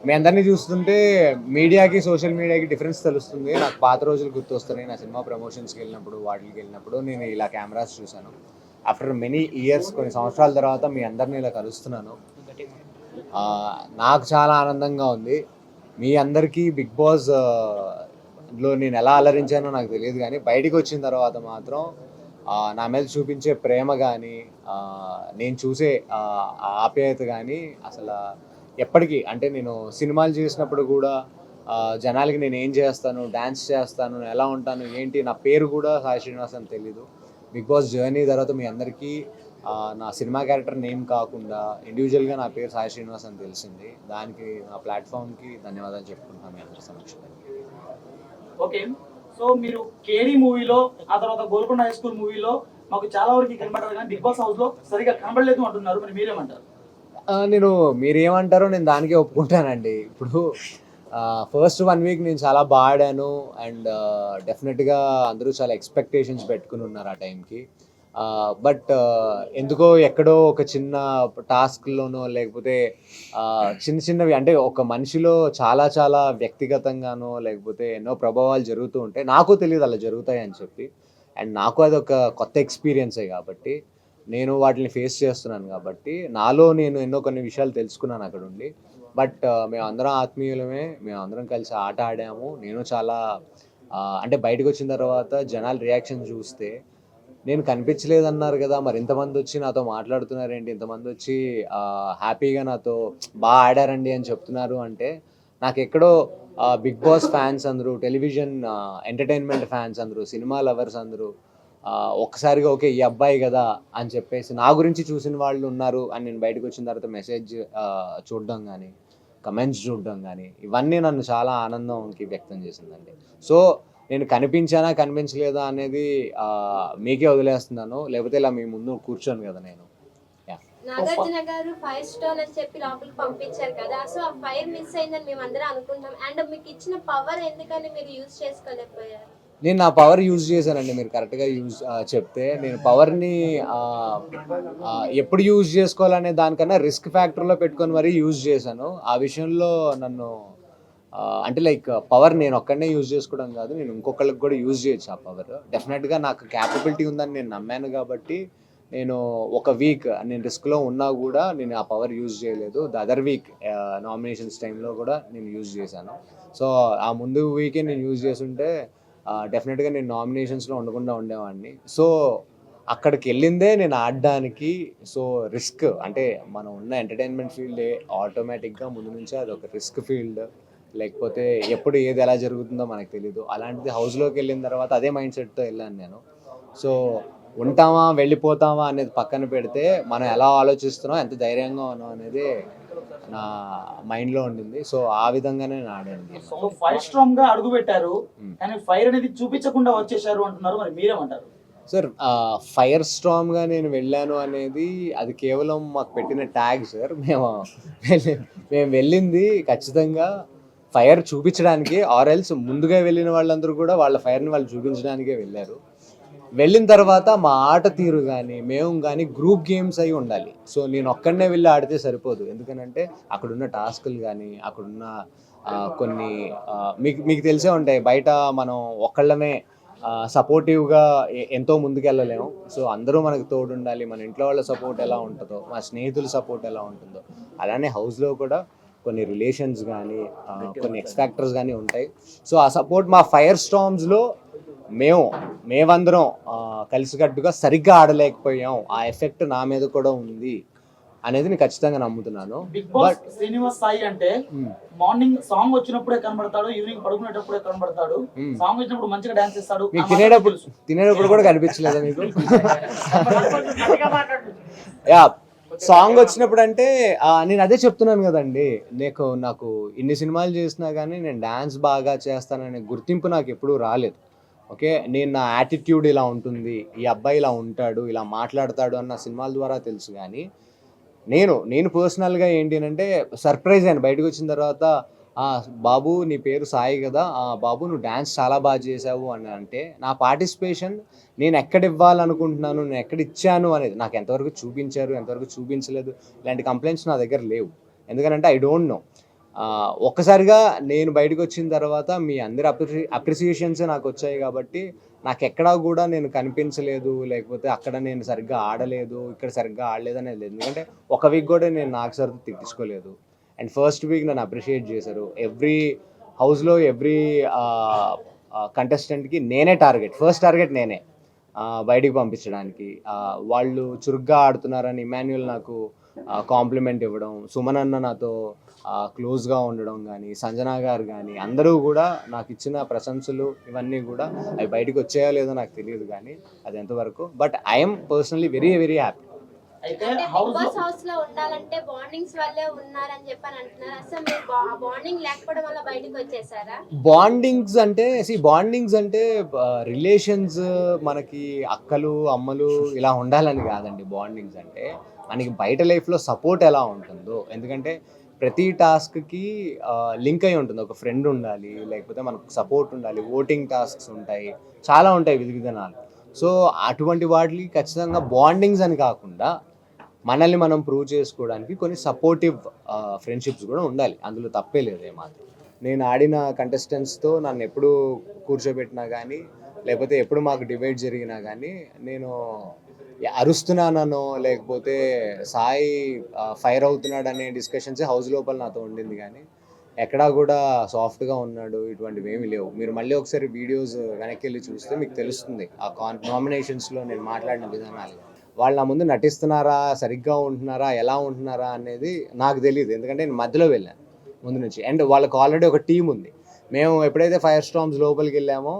మీ అందరినీ చూస్తుంటే మీడియాకి సోషల్ మీడియాకి డిఫరెన్స్ తెలుస్తుంది. నాకు పాత రోజులు గుర్తొస్తున్నాయి. నా సినిమా ప్రమోషన్స్కి వెళ్ళినప్పుడు వాటికి వెళ్ళినప్పుడు నేను ఇలా కెమెరాస్ చూశాను. ఆఫ్టర్ మెనీ ఇయర్స్ కొన్ని సంవత్సరాల తర్వాత మీ అందరినీ ఇలా కలుస్తున్నాను. నాకు చాలా ఆనందంగా ఉంది. మీ అందరికీ బిగ్ బాస్ లో నేను ఎలా అలరించానో నాకు తెలియదు, కానీ బయటికి వచ్చిన తర్వాత మాత్రం నా మీద చూపించే ప్రేమ కానీ నేను చూసే ఆప్యాయత కానీ అసలు ఎప్పటికీ, అంటే నేను సినిమాలు చేసినప్పుడు కూడా జనాలకి నేను ఏం చేస్తాను, డ్యాన్స్ చేస్తాను, ఎలా ఉంటాను, ఏంటి, నా పేరు కూడా సాయి శ్రీనివాస్ అని తెలీదు. బిగ్ బాస్ జర్నీ తర్వాత మీ అందరికీ నా సినిమా క్యారెక్టర్ నేమ్ కాకుండా ఇండివిజువల్గా నా పేరు సాయి శ్రీనివాస్ అని తెలిసింది. దానికి నా ప్లాట్ఫామ్కి ధన్యవాదాలు చెప్పుకుంటున్నాను మీ అందరి సమక్షంలో. ఓకే, సో మీరు కేడీ మూవీలో, ఆ తర్వాత గోల్కొండ హై స్కూల్ మూవీలో మాకు చాలా వరకు కనబడ్డారు, కానీ బిగ్ బాస్ హౌస్ లో సరిగా కనబడలేదు అంటున్నారు. మరి మీరేమంటారు? నేను మీరేమంటారో నేను దానికే ఒప్పుకుంటానండి. ఇప్పుడు ఫస్ట్ 1 వీక్ నేను చాలా బాగా ఆడాను అండ్ డెఫినెట్గా అందరూ చాలా ఎక్స్పెక్టేషన్స్ పెట్టుకుని ఉన్నారు ఆ టైంకి. బట్ ఎందుకో ఎక్కడో ఒక చిన్న టాస్క్లోనో లేకపోతే చిన్న చిన్నవి, అంటే ఒక మనిషిలో చాలా చాలా వ్యక్తిగతంగానో లేకపోతే ఎన్నో ప్రభావాలు జరుగుతూ ఉంటాయి. నాకు తెలియదు అలా జరుగుతాయి అని చెప్పి. అండ్ నాకు అది ఒక కొత్త ఎక్స్పీరియన్సే కాబట్టి నేను వాటిని ఫేస్ చేస్తున్నాను కాబట్టి నాలో నేను ఎన్నో కొన్ని విషయాలు తెలుసుకున్నాను అక్కడ ఉండి. బట్ మేము అందరం ఆత్మీయులమే, మేము అందరం కలిసి ఆట ఆడాము. నేను చాలా అంటే బయటకు వచ్చిన తర్వాత జనాల రియాక్షన్ చూస్తే నేను కనిపించలేదన్నారు కదా, మరి ఇంతమంది వచ్చి నాతో మాట్లాడుతున్నారేంటి, ఇంతమంది వచ్చి హ్యాపీగా నాతో బాగా ఆడారండి అని చెప్తున్నారు అంటే నాకు ఎక్కడో బిగ్ బాస్ ఫ్యాన్స్ అందరూ, టెలివిజన్ ఎంటర్టైన్మెంట్ ఫ్యాన్స్ అందరూ, సినిమా లవర్స్ అందరూ ఒక్కసారిగా ఓకే ఈ అబ్బాయి కదా అని చెప్పేసి నా గురించి చూసిన వాళ్ళు ఉన్నారు అని నేను బయటకు వచ్చిన తర్వాత మెసేజ్ చూడడం కానీ, కమెంట్స్ చూడడం కానీ, ఇవన్నీ నన్ను చాలా ఆనందంకి వ్యక్తం చేసిందండి. సో నేను కనిపించానా కనిపించలేదా అనేది మీకే వదిలేస్తున్నాను, లేకపోతే ఇలా మీ ముందు కూర్చోను కదా నేను. నాగార్జున గారు ఫైర్ స్టోన్ అని చెప్పి లోపలికి పంపించారు కదా, సో ఆ ఫైర్ మిస్ అయిందని మేము అందరం అనుకుంటాం. అండ్ మీకు ఇచ్చిన పవర్ ఎందుకని మీరు యూజ్ చేసుకోలేకపోయారు? నేను నా పవర్ యూజ్ చేశానండి. మీరు కరెక్ట్గా చెప్తే నేను పవర్ని ఎప్పుడు యూజ్ చేసుకోవాలనే దానికన్నా రిస్క్ ఫ్యాక్టర్లో పెట్టుకొని మరీ యూజ్ చేశాను. ఆ విషయంలో నన్ను అంటే లైక్ పవర్ నేను ఒక్కడనే యూజ్ చేసుకోవడం కాదు, నేను ఇంకొకళ్ళకి కూడా యూజ్ చేయొచ్చు ఆ పవర్. డెఫినెట్గా నాకు క్యాపబిలిటీ ఉందని నేను నమ్మాను కాబట్టి నేను ఒక వీక్ నేను రిస్క్లో ఉన్నా కూడా నేను ఆ పవర్ యూజ్ చేయలేదు. ద అదర్ వీక్ నామినేషన్స్ టైంలో కూడా నేను యూజ్ చేశాను. సో ఆ ముందు వీకే నేను యూజ్ చేసుంటే డెఫినెట్గా నేను నామినేషన్స్లో ఉండకుండా ఉండేవాడిని. సో అక్కడికి వెళ్ళిందే నేను ఆడడానికి. సో రిస్క్ అంటే మనం ఉన్న ఎంటర్టైన్మెంట్ ఫీల్డే ఆటోమేటిక్గా ముందు నుంచే అది ఒక రిస్క్ ఫీల్డ్, లేకపోతే ఎప్పుడు ఏది ఎలా జరుగుతుందో మనకు తెలీదు. అలాంటిది హౌస్లోకి వెళ్ళిన తర్వాత అదే మైండ్ సెట్తో వెళ్ళాను నేను. సో ఉంటామా వెళ్ళిపోతామా అనేది పక్కన పెడితే మనం ఎలా ఆలోచిస్తున్నాం, ఎంత ధైర్యంగా ఉన్నాం అనేది నా మైండ్లో ఉండింది. సో ఆ విధంగానే నేను ఆడాను. సో ఫైర్ స్ట్రాంగ్ గా అడుగు పెట్టారు, కానీ ఫైర్ అనేది చూపించకుండా వచ్చేసారు అంటున్నారు. మరి మీరేమంటారు? సార్ ఫైర్ స్టార్మ్గా నేను వెళ్ళాను అనేది అది కేవలం మాకు పెట్టిన ట్యాగ్ సార్. మేము వెళ్ళింది ఖచ్చితంగా ఫైర్ చూపించడానికి, ఆర్ ఎల్స్ ముందుగా వెళ్ళిన వాళ్ళందరూ కూడా వాళ్ళ ఫైర్ని వాళ్ళు చూపించడానికే వెళ్ళారు. వెళ్ళిన తర్వాత మా ఆట తీరు కానీ మేము కానీ గ్రూప్ గేమ్స్ అయి ఉండాలి. సో నేను ఒక్కడనే వెళ్ళి ఆడితే సరిపోదు, ఎందుకనంటే అక్కడున్న టాస్కులు కానీ అక్కడున్న కొన్ని మీకు తెలిసే ఉంటాయి. బయట మనం ఒక్కళ్ళమే సపోర్టివ్గా ఎంతో ముందుకెళ్ళలేము. సో అందరూ మనకు తోడు ఉండాలి. మన ఇంట్లో వాళ్ళ సపోర్ట్ ఎలా ఉంటుందో, మా స్నేహితుల సపోర్ట్ ఎలా ఉంటుందో, అలానే హౌస్లో కూడా కొన్ని రిలేషన్స్ కానీ కొన్ని ఎక్స్‌ఫ్యాక్టర్స్ కానీ ఉంటాయి. సో ఆ సపోర్ట్ మా ఫైర్ స్టార్మ్స్లో మేమందరం కలిసికట్టుగా సరిగ్గా ఆడలేకపోయాం, ఆ ఎఫెక్ట్ నా మీద కూడా ఉంది అనేది నేను ఖచ్చితంగా నమ్ముతున్నాను. బిగ్ బాస్ శ్రీనివాస్ సాయి అంటే మార్నింగ్ సాంగ్ వచ్చినప్పుడే కనబడతాడు, ఈవినింగ్ పడుకునేటప్పుడే కనబడతాడు, సాంగ్ వచ్చినప్పుడు మంచిగా డాన్స్ చేస్తాడు. మీకు తినేటప్పుడు కూడా కనిపించలేదా మీకు? యా, సాంగ్ వచ్చినప్పుడు అంటే నేను అదే చెప్తున్నాను కదండి, నాకు ఇన్ని సినిమాలు చేసినా కానీ నేను డాన్స్ బాగా చేస్తాననే గుర్తింపు నాకు ఎప్పుడూ రాలేదు. ఓకే, నేను నా యాటిట్యూడ్ ఇలా ఉంటుంది, ఈ అబ్బాయి ఇలా ఉంటాడు, ఇలా మాట్లాడతాడు అన్న సినిమాల ద్వారా తెలుసు. కానీ నేను పర్సనల్గా ఏంటి అంటే సర్ప్రైజ్ అయ్యాను బయటకు వచ్చిన తర్వాత. బాబు నీ పేరు సాయి కదా, బాబు నువ్వు డ్యాన్స్ చాలా బాగా చేసావు అని అంటే నా పార్టిసిపేషన్ నేను ఎక్కడ ఇవ్వాలనుకుంటున్నాను, నేను ఎక్కడ ఇచ్చాను అనేది నాకు ఎంతవరకు చూపించారు, ఎంతవరకు చూపించలేదు, ఇలాంటి కంప్లైంట్స్ నా దగ్గర లేవు. ఎందుకంటే ఐ డోంట్ నో. ఒక్కసారిగా నేను బయటకు వచ్చిన తర్వాత మీ అందరి అప్రిసియేషన్స్ నాకు వచ్చాయి కాబట్టి నాకు ఎక్కడా కూడా నేను కనిపించలేదు, లేకపోతే అక్కడ నేను సరిగ్గా ఆడలేదు, ఇక్కడ సరిగ్గా ఆడలేదు అనేది లేదు. ఎందుకంటే ఒక వీక్ కూడా నేను నాకు సరిగ్గా తిట్టించుకోలేదు. అండ్ ఫస్ట్ వీక్ నన్ను అప్రిషియేట్ చేశారు. ఎవ్రీ హౌస్లో ఎవ్రీ కంటెస్టెంట్కి నేనే ఫస్ట్ టార్గెట్ నేనే బయటికి పంపించడానికి. వాళ్ళు చురుగ్గా ఆడుతున్నారని ఇమాన్యుయల్ నాకు కాంప్లిమెంట్ ఇవ్వడం, సుమన్ అన్న నాతో క్లోజ్గా ఉండడం కానీ, సంజన గారు కానీ అందరూ కూడా నాకు ఇచ్చిన ప్రశంసలు ఇవన్నీ కూడా అవి బయటకు వచ్చాయో లేదో నాకు తెలియదు కానీ అది ఎంతవరకు. But I'm personally very very happy. అయితే అంటే బిగ్ హౌస్ లో బాస్ హౌస్ లో ఉండాలంటే బాండింగ్స్ వల్లే ఉన్నారని చెప్పని అంటున్నారు. అసలు మీరు బాండింగ్ లేకపోవడం వల్ల బయటకు వచ్చేసారా? బాండింగ్స్ అంటే రిలేషన్స్ మనకి అక్కలు అమ్మలు ఇలా ఉండాలని కాదండి. బాండింగ్స్ అంటే మనకి బయట లైఫ్లో సపోర్ట్ ఎలా ఉంటుందో, ఎందుకంటే ప్రతి టాస్క్కి లింక్ అయి ఉంటుంది. ఒక ఫ్రెండ్ ఉండాలి, లేకపోతే మనకు సపోర్ట్ ఉండాలి, ఓటింగ్ టాస్క్స్ ఉంటాయి, చాలా ఉంటాయి విధి విధానాలు. సో అటువంటి వాటికి ఖచ్చితంగా బాండింగ్స్ అని కాకుండా మనల్ని మనం ప్రూవ్ చేసుకోవడానికి కొన్ని సపోర్టివ్ ఫ్రెండ్షిప్స్ కూడా ఉండాలి. అందులో తప్పే లేదు ఏమాత్రం. నేను ఆడిన కంటెస్టెంట్స్తో నన్ను ఎప్పుడు కూర్చోబెట్టినా కానీ, లేకపోతే ఎప్పుడు మాకు డిబేట్ జరిగినా కానీ నేను అరుస్తున్నానో లేకపోతే సాయి ఫైర్ అవుతున్నాడు అనే డిస్కషన్స్ హౌస్ లోపల నాతో ఉండింది కానీ ఎక్కడా కూడా సాఫ్ట్గా ఉన్నాడు ఇటువంటివి ఏమీ లేవు. మీరు మళ్ళీ ఒకసారి వీడియోస్ వెనక్కి వెళ్ళి చూస్తే మీకు తెలుస్తుంది ఆ నామినేషన్స్లో నేను మాట్లాడిన విధానాలు. వాళ్ళు నా ముందు నటిస్తున్నారా, సరిగ్గా ఉంటున్నారా, ఎలా ఉంటున్నారా అనేది నాకు తెలియదు. ఎందుకంటే నేను మధ్యలో వెళ్ళాను ముందు నుంచి. అండ్ వాళ్ళకి ఆల్రెడీ ఒక టీం ఉంది. మేము ఎప్పుడైతే ఫైర్ స్టార్మ్స్ లోపలికి వెళ్ళామో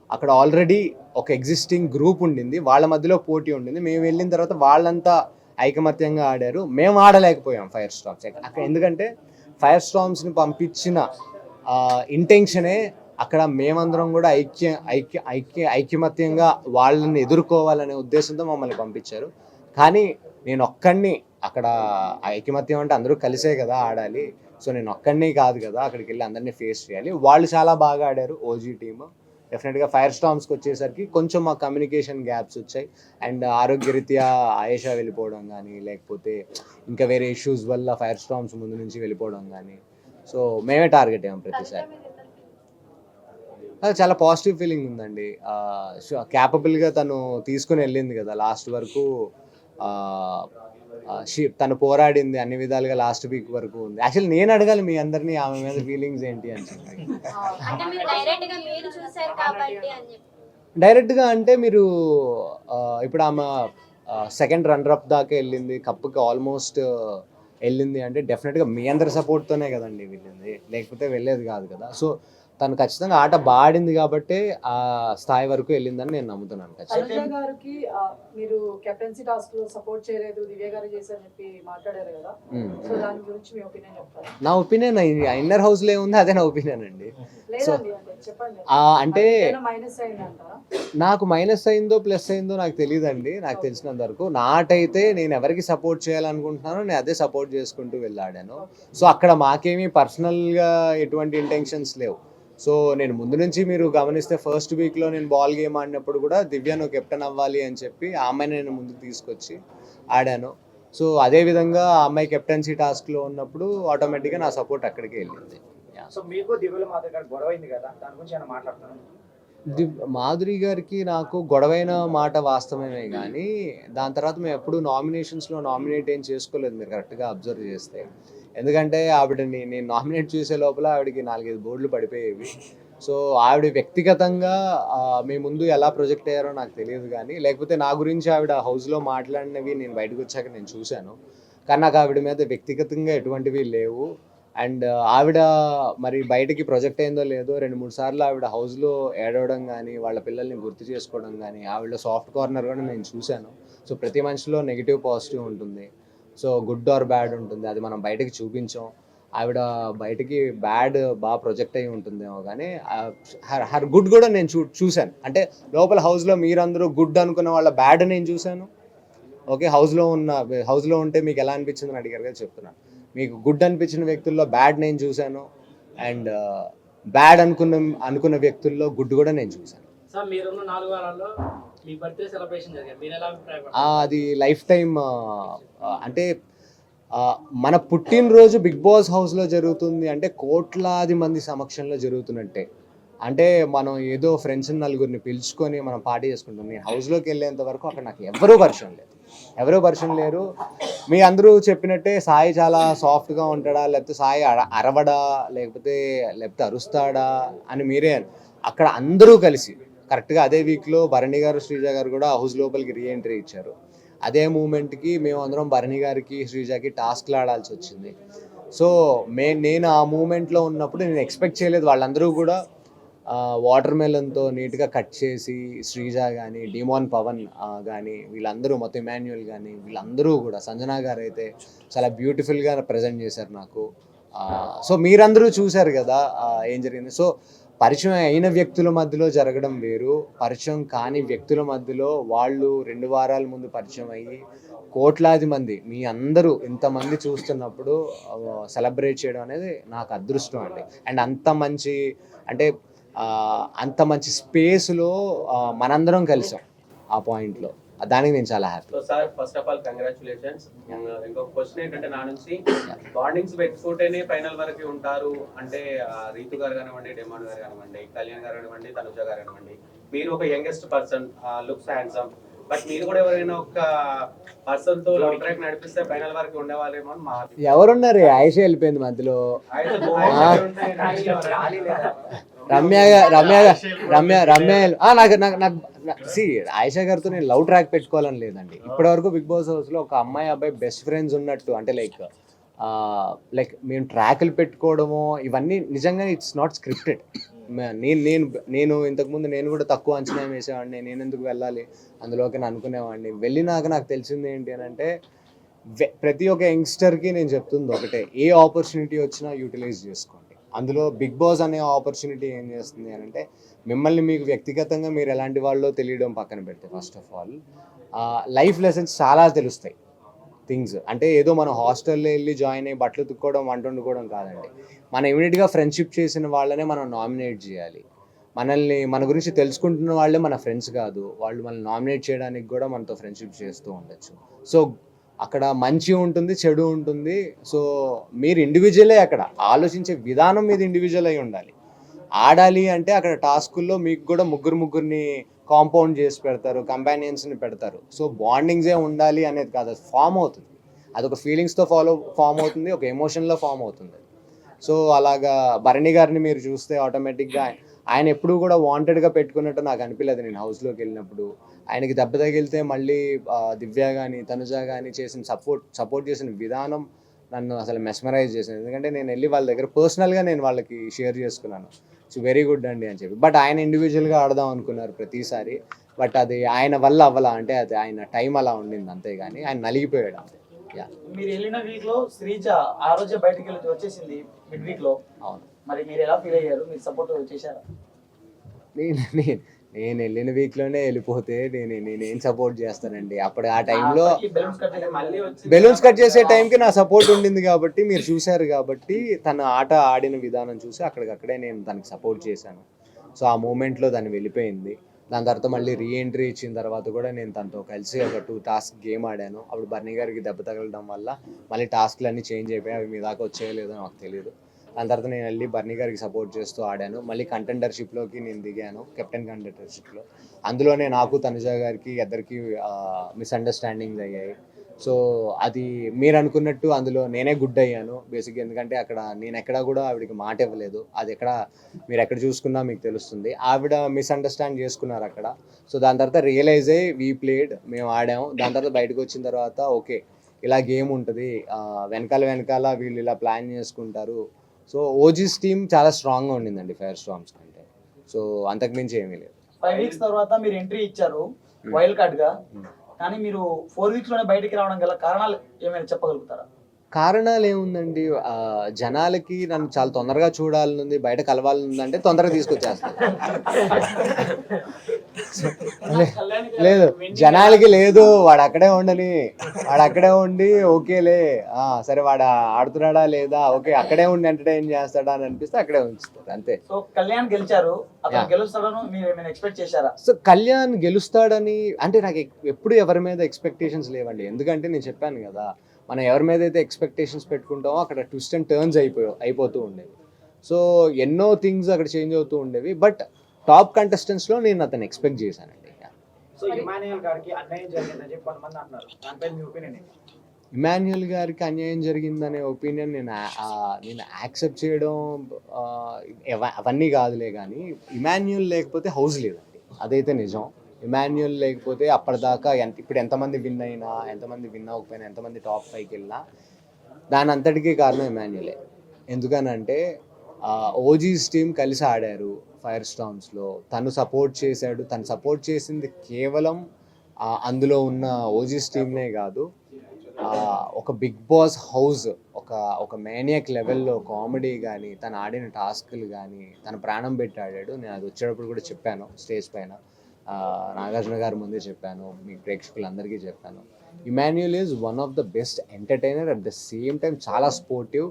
అక్కడ ఆల్రెడీ ఒక ఎగ్జిస్టింగ్ గ్రూప్ ఉండింది, వాళ్ళ మధ్యలో పోటీ ఉండింది. మేము వెళ్ళిన తర్వాత వాళ్ళంతా ఐకమత్యంగా ఆడారు, మేము ఆడలేకపోయాం ఫైర్ స్టార్మ్స్ అక్కడ. ఎందుకంటే ఫైర్ స్టార్మ్స్ని పంపించిన ఇంటెన్షనే అక్కడ మేమందరం కూడా ఐక్యమత్యంగా వాళ్ళని ఎదుర్కోవాలనే ఉద్దేశంతో మమ్మల్ని పంపించారు. కానీ నేను ఒక్కడిని అక్కడ ఐకమత్యం అంటే అందరూ కలిసే కదా ఆడాలి. సో నేను ఒక్కడిని కాదు కదా అక్కడికి వెళ్ళి అందరినీ ఫేస్ చేయాలి. వాళ్ళు చాలా బాగా ఆడారు ఓజీ టీమ్. డెఫినెట్గా ఫైర్ స్టార్మ్స్కి వచ్చేసరికి కొంచెం మా కమ్యూనికేషన్ గ్యాప్స్ వచ్చాయి. అండ్ ఆరోగ్యరీత్యా ఆయేషా వెళ్ళిపోవడం కానీ, లేకపోతే ఇంకా వేరే ఇష్యూస్ వల్ల ఫైర్ స్టార్మ్స్ ముందు నుంచి వెళ్ళిపోవడం కానీ, సో మేమే టార్గెట్ అయ్యాం ప్రతిసారి. అది చాలా పాజిటివ్ ఫీలింగ్ ఉందండి. క్యాపబుల్గా తను తీసుకుని వెళ్ళింది కదా లాస్ట్ వరకు. తను పోరాడింది అన్ని విధాలుగా లాస్ట్ వీక్ వరకు ఉంది. యాక్చువల్లీ నేను అడగాలి మీ అందరినీ ఆమె మీద ఫీలింగ్స్ ఏంటి అని చెప్పి. అంటే మీరు డైరెక్ట్ గా మీరు చూసారు కాబట్టి అని చెప్పి. డైరెక్ట్గా అంటే మీరు ఇప్పుడు ఆమె సెకండ్ రన్నర్-అప్ దాకా వెళ్ళింది, కప్పుకి ఆల్మోస్ట్ వెళ్ళింది అంటే డెఫినెట్గా మీ అందరి సపోర్ట్తోనే కదండి వెళ్ళింది, లేకపోతే వెళ్ళేది కాదు కదా. సో తను ఖచ్చితంగా ఆట బాడింది కాబట్టి ఆ స్థాయి వరకు వెళ్ళిందని నేను నమ్ముతున్నాను. అనుజ గారికి మీరు కెప్టెన్సీ టాస్క్ లో సపోర్ట్ చేయలేదు, దివ్య గారు చేశారని చెప్పి మాట్లాడారు కదా, సో దాని గురించి మీ ఒపీనియన్ చెప్తారా? నా ఒపీనియన్ ఇన్నర్ హౌస్ లో ఏముంది అదే నా ఒపీనియన్ అండి. లేదండి అంటే చెప్పండి. అంటే మైనస్ అయిందంటారా? నాకు మైనస్ అయిందో ప్లస్ అయిందో నాకు తెలియదండి. నాకు తెలిసినంత వరకు నాటైతే నేను ఎవరికి సపోర్ట్ చేయాలనుకుంటున్నానో నేను అదే సపోర్ట్ చేసుకుంటూ వెళ్ళాడాను. సో అక్కడ మాకేమీ పర్సనల్గా ఎటువంటి ఇంటెన్షన్స్ లేవు. సో నేను ముందు నుంచి మీరు గమనిస్తే ఫస్ట్ వీక్లో నేను బాల్ గేమ్ ఆడినప్పుడు కూడా దివ్య నువ్వు కెప్టెన్ అవ్వాలి అని చెప్పి ఆ అమ్మాయిని నేను ముందుకు తీసుకొచ్చి ఆడాను. సో అదేవిధంగా ఆ అమ్మాయి కెప్టెన్సీ టాస్క్లో ఉన్నప్పుడు ఆటోమేటిక్గా నా సపోర్ట్ అక్కడికి వెళ్ళింది. సో మీకు దివ్యల మాధురి గారు గొడవ అయింది కదా, దాని గురించి ఏమైనా మాట్లాడుతున్నాను? మాధురి గారికి నాకు గొడవైన మాట వాస్తవమే కానీ దాని తర్వాత మేము ఎప్పుడు నామినేషన్స్లో నామినేట్ ఏం చేసుకోలేదు మీరు కరెక్ట్గా అబ్జర్వ్ చేస్తే. ఎందుకంటే ఆవిడని నేను నామినేట్ చేసే లోపల ఆవిడకి 4-5 బోర్డులు పడిపోయేవి. సో ఆవిడ వ్యక్తిగతంగా మీ ముందు ఎలా ప్రొజెక్ట్ అయ్యారో నాకు తెలియదు కానీ, లేకపోతే నా గురించి ఆవిడ హౌస్లో మాట్లాడినవి నేను బయటకు వచ్చాక నేను చూశాను. కానీ నాకు ఆవిడ మీద వ్యక్తిగతంగా ఎటువంటివి లేవు. అండ్ ఆవిడ మరి బయటకి ప్రొజెక్ట్ అయిందో లేదో 2-3 సార్లు ఆవిడ హౌస్లో ఏడవడం కానీ, వాళ్ళ పిల్లల్ని గుర్తు చేసుకోవడం కానీ, ఆవిడ సాఫ్ట్ కార్నర్ కూడా నేను చూశాను. సో ప్రతి మనిషిలో నెగిటివ్ పాజిటివ్ ఉంటుంది. సో గుడ్ ఆర్ బ్యాడ్ ఉంటుంది, అది మనం బయటకి చూపించాం. ఆవిడ బయటకి బ్యాడ్ బాగా ప్రొజెక్ట్ అయ్యి ఉంటుందేమో కానీ హర్ గుడ్ కూడా నేను చూశాను. లోపల హౌస్లో మీరందరూ గుడ్ అనుకున్న వాళ్ళ బ్యాడ్ నేను చూశాను. ఓకే, హౌస్లో ఉంటే మీకు ఎలా అనిపించింది అని అడిగారు కదా, చెప్తున్నాను. మీకు గుడ్ అనిపించిన వ్యక్తుల్లో బ్యాడ్ నేను చూశాను, అండ్ బ్యాడ్ అనుకున్న వ్యక్తుల్లో గుడ్ కూడా నేను చూశాను. సార్ మీరున్న 4 వారాల్లో మీ బర్త్డే సెలబ్రేషన్ జరిగాయి, మీరు ఎలా అభిప్రాయపడ్డారు? అది లైఫ్ టైం అంటే మన పుట్టినరోజు బిగ్ బాస్ హౌస్లో జరుగుతుంది అంటే కోట్లాది మంది సమక్షంలో జరుగుతున్నట్టే. అంటే మనం ఏదో ఫ్రెండ్స్ నలుగురిని పిలుచుకొని మనం పార్టీ చేసుకుంటాం. నేను హౌస్లోకి వెళ్ళేంత వరకు అక్కడ నాకు ఎవరూ పరిచయం లేరు. మీ అందరూ చెప్పినట్టే సాయి చాలా సాఫ్ట్గా ఉంటాడా, లేకపోతే సాయి అరవడా, లేకపోతే అరుస్తాడా అని మీరే అక్కడ అందరూ కలిసి కరెక్ట్గా అదే వీక్లో భరణి గారు శ్రీజ గారు కూడా హౌస్ లోపలికి రీఎంట్రీ ఇచ్చారు. అదే మూమెంట్కి మేము అందరం భరణి గారికి శ్రీజకి టాస్క్లు ఆడాల్సి వచ్చింది. సో నేను ఆ మూమెంట్లో ఉన్నప్పుడు నేను ఎక్స్పెక్ట్ చేయలేదు వాళ్ళందరూ కూడా వాటర్ మెలన్తో నీట్గా కట్ చేసి శ్రీజ కానీ, డిమాన్ పవన్ కానీ, వీళ్ళందరూ మొత్తం ఇమాన్యుయల్ కానీ వీళ్ళందరూ కూడా, సంజన గారు అయితే చాలా బ్యూటిఫుల్గా ప్రజెంట్ చేశారు నాకు. సో మీరందరూ చూశారు కదా ఏం జరిగింది. సో పరిచయం అయిన వ్యక్తుల మధ్యలో జరగడం వేరు, పరిచయం కాని వ్యక్తుల మధ్యలో వాళ్ళు 2 వారాల ముందు పరిచయం అయ్యి కోట్లాది మంది మీ అందరూ ఇంతమంది చూస్తున్నప్పుడు సెలబ్రేట్ చేయడం అనేది నాకు అదృష్టం అండి. అండ్ అంత మంచి స్పేస్లో మనందరం కలిసాం ఆ పాయింట్లో. దానికి నేను చాలా happy. So sir, first of all congratulations. ఇంకొక క్వశ్చన్ ఏంటంటే నా నుంచి, బాండింగ్స్ పెట్టుకుంటేనే ఫైనల్ వరకు ఉంటారు అంటే రీతు గారు కానివ్వండి, డెమాన్ గారు కానివ్వండి, కళ్యాణ్ గారు కానివ్వండి, తనుజ గారు కానివ్వండి, మీరు ఒక youngest person, looks handsome, but మీరు కూడా ఎవరైనా ఒక పర్సన్ తో లవ్ ట్రాక్ నడిపిస్తే ఫైనల్ వరకు ఉండేవాళ్ళేమో అని మా ఎవరున్నారు? ఆయిష వెళ్ళిపోయింది మధ్యలో. రమ్య ఆయిషా గారితో నేను లవ్ ట్రాక్ పెట్టుకోవాలని లేదండి. ఇప్పటివరకు బిగ్ బాస్ హౌస్లో ఒక అమ్మాయి అబ్బాయి బెస్ట్ ఫ్రెండ్స్ ఉన్నట్టు, అంటే లైక్ మేము ట్రాక్లు పెట్టుకోవడము ఇవన్నీ నిజంగా ఇట్స్ నాట్ స్క్రిప్టెడ్. నేను ఇంతకుముందు నేను కూడా తక్కువ అంచనా వేసేవాడిని, నేను ఎందుకు వెళ్ళాలి అందులోకి అనుకునేవాడిని. వెళ్ళినాక నాకు తెలిసింది ఏంటి అని అంటే, ప్రతి ఒక్క యంగ్స్టర్కి నేను చెప్తుంది ఒకటే, ఏ ఆపర్చునిటీ వచ్చినా యూటిలైజ్ చేసుకోండి. అందులో బిగ్ బాస్ అనే ఆపర్చునిటీ ఏం చేస్తుంది అని అంటే, మిమ్మల్ని మీకు వ్యక్తిగతంగా మీరు ఎలాంటి వాళ్ళో తెలియడం పక్కన పెడితే, first of all life lessons చాలా తెలుస్తాయి. థింగ్స్ అంటే ఏదో మనం హాస్టల్లో వెళ్ళి జాయిన్ అయ్యి బట్టలు తుక్కోవడం, వంట వండుకోవడం కాదండి. మనం ఇమీడియట్గా ఫ్రెండ్షిప్ చేసిన వాళ్ళనే మనం నామినేట్ చేయాలి. మన గురించి తెలుసుకుంటున్న వాళ్ళే మన ఫ్రెండ్స్ కాదు, వాళ్ళు మనల్ని నామినేట్ చేయడానికి కూడా మనతో ఫ్రెండ్షిప్ చేస్తూ ఉండొచ్చు. సో అక్కడ మంచి ఉంటుంది, చెడు ఉంటుంది. సో మీరు ఇండివిజువలే, అక్కడ ఆలోచించే విధానం మీద ఇండివిజువల్ అయి ఉండాలి. ఆడాలి అంటే అక్కడ టాస్కుల్లో మీకు కూడా ముగ్గురిని కాంపౌండ్ చేసి పెడతారు, కంపానియన్స్ని పెడతారు. సో బాండింగ్సే ఉండాలి అనేది కాదు, అది ఫామ్ అవుతుంది. అదొక ఫీలింగ్స్తో ఫామ్ అవుతుంది, ఒక ఎమోషన్లో ఫామ్ అవుతుంది. సో అలాగా భరణి గారిని మీరు చూస్తే ఆటోమేటిక్గా ఆయన ఎప్పుడూ కూడా వాంటెడ్గా పెట్టుకున్నట్టు నాకు అనిపించలేదు. నేను హౌస్లోకి వెళ్ళినప్పుడు ఆయనకి దెబ్బ తగిలితే మళ్ళీ దివ్య కానీ తనుజ కానీ చేసిన సపోర్ట్ చేసిన విధానం నన్ను అసలు మెస్మరైజ్ చేసింది. ఎందుకంటే నేను వెళ్ళి వాళ్ళ దగ్గర పర్సనల్గా నేను వాళ్ళకి షేర్ చేసుకున్నాను, ఇట్స్ వెరీ గుడ్ అండి అని చెప్పి. బట్ ఆయన ఇండివిజువల్గా ఆడదాం అనుకున్నారు ప్రతిసారి, బట్ అది ఆయన వల్ల అవ్వాల, అంటే అది ఆయన టైం అలా ఉండింది అంతేగాని ఆయన నలిగిపోయాడు అంతే. మీరు వెళ్ళిన వీక్ లో శ్రీజ ఆ రోజే బయటికి వచ్చేసింది మిడ్ వీక్ లో. అవును. మరి మీరు ఎలా ఫీల్ అయ్యారు? మీరు సపోర్ట్ చేశారా? నేను వెళ్ళిన వీక్లోనే వెళ్ళిపోతే నేనేం సపోర్ట్ చేస్తానండి. అప్పుడు ఆ టైంలో బెలూన్స్ కట్ చేసే టైంకి నా సపోర్ట్ ఉండింది కాబట్టి మీరు చూశారు. కాబట్టి తన ఆట ఆడిన విధానం చూసి అక్కడికక్కడే నేను తనకి సపోర్ట్ చేశాను. సో ఆ మూమెంట్లో తను వెళ్ళిపోయింది. దాని తర్వాత మళ్ళీ రీఎంట్రీ ఇచ్చిన తర్వాత కూడా నేను తనతో కలిసి ఒక 2 టాస్క్ గేమ్ ఆడాను. అప్పుడు బర్నీ గారికి దెబ్బ తగలడం వల్ల మళ్ళీ టాస్క్లు అన్నీ చేంజ్ అయిపోయాయి. అవి మీ దాకా వచ్చాయో లేదో నాకు తెలియదు. దాని తర్వాత నేను వెళ్ళి బర్నీ గారికి సపోర్ట్ చేస్తూ ఆడాను. మళ్ళీ కంటెండర్షిప్లోకి నేను దిగాను, కెప్టెన్ కంటెండర్షిప్లో. అందులోనే నాకు తనుజ గారికి ఇద్దరికి మిస్అండర్స్టాండింగ్స్ అయ్యాయి. సో అది మీరు అనుకున్నట్టు అందులో నేనే గుడ్ అయ్యాను బేసిక్గా. ఎందుకంటే అక్కడ నేను ఎక్కడా కూడా ఆవిడకి మాట ఇవ్వలేదు. అది మీరు ఎక్కడ చూసుకున్నా మీకు తెలుస్తుంది. ఆవిడ మిస్అండర్స్టాండ్ చేసుకున్నారు అక్కడ. సో దాని తర్వాత రియలైజ్ అయ్యి వీ ప్లేడ్, మేము ఆడాము. దాని తర్వాత బయటకు వచ్చిన తర్వాత ఓకే ఇలా గేమ్ ఉంటుంది, వెనకాల వీళ్ళు ఇలా ప్లాన్ చేసుకుంటారు. సో ఓజీస్ టీమ్ చాలా స్ట్రాంగ్గా ఉండిందండి ఫైర్ స్టార్మ్స్ కంటే. సో అంతకుమించి ఏమీ లేదు. 5 వీక్స్ తర్వాత మీరు ఎంట్రీ ఇచ్చారు వైల్డ్ కార్డ్ గా, కానీ మీరు 4 వీక్స్ లోనే బయటికి రావడం గల కారణాలు ఏమైనా చెప్పగలుగుతారా? కారణాలు ఏముందండి, జనాలకి నన్ను చాలా తొందరగా చూడాలనుంది, బయట కలవాలనుంది అంటే తొందరగా తీసుకొచ్చేస్తాను. లేదు, జనాలకి లేదు, వాడు అక్కడే ఉండి ఓకేలే సరే వాడు ఆడుతున్నాడా లేదా, ఓకే అక్కడే ఉండి ఎంటర్టైన్ చేస్తాడా అని అనిపిస్తే అక్కడే ఉంచుతారు అంతే. సో కళ్యాణ్ గెలిచారు, గెలుస్తాడని మీరు ఏమైనా ఎక్స్పెక్ట్ చేశారా? సో కళ్యాణ్ గెలుస్తాడని అంటే నాకు ఎప్పుడు ఎవరి మీద ఎక్స్పెక్టేషన్స్ లేవండి. ఎందుకంటే నేను చెప్పాను కదా, మనం ఎవరి మీద అయితే ఎక్స్పెక్టేషన్స్ పెట్టుకుంటామో అక్కడ ట్విస్ట్ అండ్ టర్న్స్ అయిపోతూ ఉండేవి. సో ఎన్నో థింగ్స్ అక్కడ చేంజ్ అవుతూ ఉండేవి. బట్ టాప్ కంటెస్టెంట్స్లో నేను అతను ఎక్స్పెక్ట్ చేశానండి. సో ఇమాన్యుయల్ గారికి అన్యాయం జరిగిందని చెప్పి కొంతమంది అంటున్నారు, దానిపై మీ ఒపీనియన్ ఏంటి? ఇమాన్యుయల్ గారికి అన్యాయం జరిగిందనే ఒపీనియన్ నేను యాక్సెప్ట్ చేయడం అవన్నీ కాదులే, కానీ ఇమాన్యుయల్ లేకపోతే హౌస్ లేదండి, అదైతే నిజం. ఇమాన్యుయల్ లేకపోతే అప్పటిదాకా ఇప్పుడు ఎంతమంది విన్ అయినా, ఎంతమంది విన్ అవ్వకపోయినా, ఎంతమంది టాప్ 5కి వెళ్ళినా దాని అంతటికీ కారణం ఇమాన్యుయలే. ఎందుకనంటే ఓజీస్ టీం కలిసి ఆడారు ఫైర్ స్టార్మ్స్లో, తను సపోర్ట్ చేశాడు. తను సపోర్ట్ చేసింది కేవలం అందులో ఉన్న ఓజీస్ టీంనే కాదు, ఒక బిగ్ బాస్ హౌస్, ఒక మేనియక్ లెవెల్లో కామెడీ కానీ, తను ఆడిన టాస్క్లు కానీ, తన ప్రాణం పెట్టి ఆడాడు. నేను అది వచ్చేటప్పుడు కూడా చెప్పాను స్టేజ్ పైన, నాగార్జున గారి ముందే చెప్పాను, మీ ప్రేక్షకులందరికీ చెప్పాను. Emmanuel is one of the best entertainer, at the same time చాలా స్పోర్టివ్,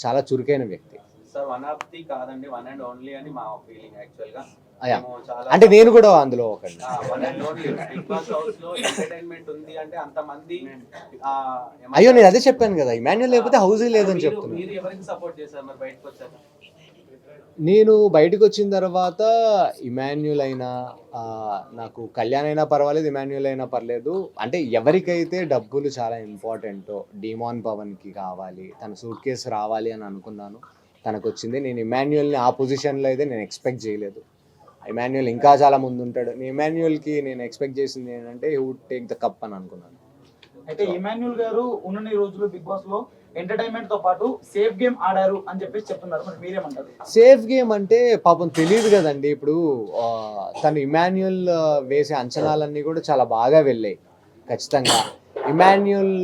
చాలా చురుకైన వ్యక్తి. సార్ వన్ ఆఫ్ ది కాదండి, వన్ అండ్ ఓన్లీ అని మా ఫీలింగ్ యాక్చువల్ గా. అంటే నేను కూడా అందులో ఒకటి. One and only Bigg Boss house లో ఎంటర్టైన్మెంట్ ఉంది అంటే అంతమంది. అయ్యో నేను అదే చెప్పాను కదా, ఇమాన్యుయల్ లేకపోతే హౌస్ లేదని చెప్తున్నాను. మీరు ఎవరికి సపోర్ట్ చేశారు మరి బయటకు వచ్చాక? నేను బయటకు వచ్చిన తర్వాత ఇమాన్యుయల్ అయినా, నాకు కళ్యాణ్ అయినా పర్వాలేదు, ఇమాన్యుయల్ అయినా పర్లేదు. అంటే ఎవరికైతే డబ్బులు చాలా ఇంపార్టెంటో, డీమాన్ పవన్కి కావాలి, తన సూట్ కేసు రావాలి అని అనుకున్నాను, తనకు వచ్చింది. నేను ఇమాన్యుయల్ని ఆ పొజిషన్లో అయితే నేను ఎక్స్పెక్ట్ చేయలేదు. ఇమాన్యుయల్ ఇంకా చాలా ముందు ఉంటాడు. ఇమాన్యుయల్కి నేను ఎక్స్పెక్ట్ చేసింది ఏంటంటే he would take the cup అని అనుకున్నాను. అయితే ఇమాన్యుయల్ గారు ఉన్నన్ని రోజులు బిగ్ బాస్ లో ఎంటర్టైన్మెంట్ తో పాటు సేఫ్ గేమ్ ఆడారు అని చెప్పేసి చెప్తున్నారు, మరి మీరేమంటారు? సేఫ్ గేమ్ అంటే పాపం తెలియదు కదండి. ఇప్పుడు తను ఇమాన్యుయల్ వేసే అంచనాలన్నీ కూడా చాలా బాగా వెళ్ళాయి. ఖచ్చితంగా ఇమాన్యుయల్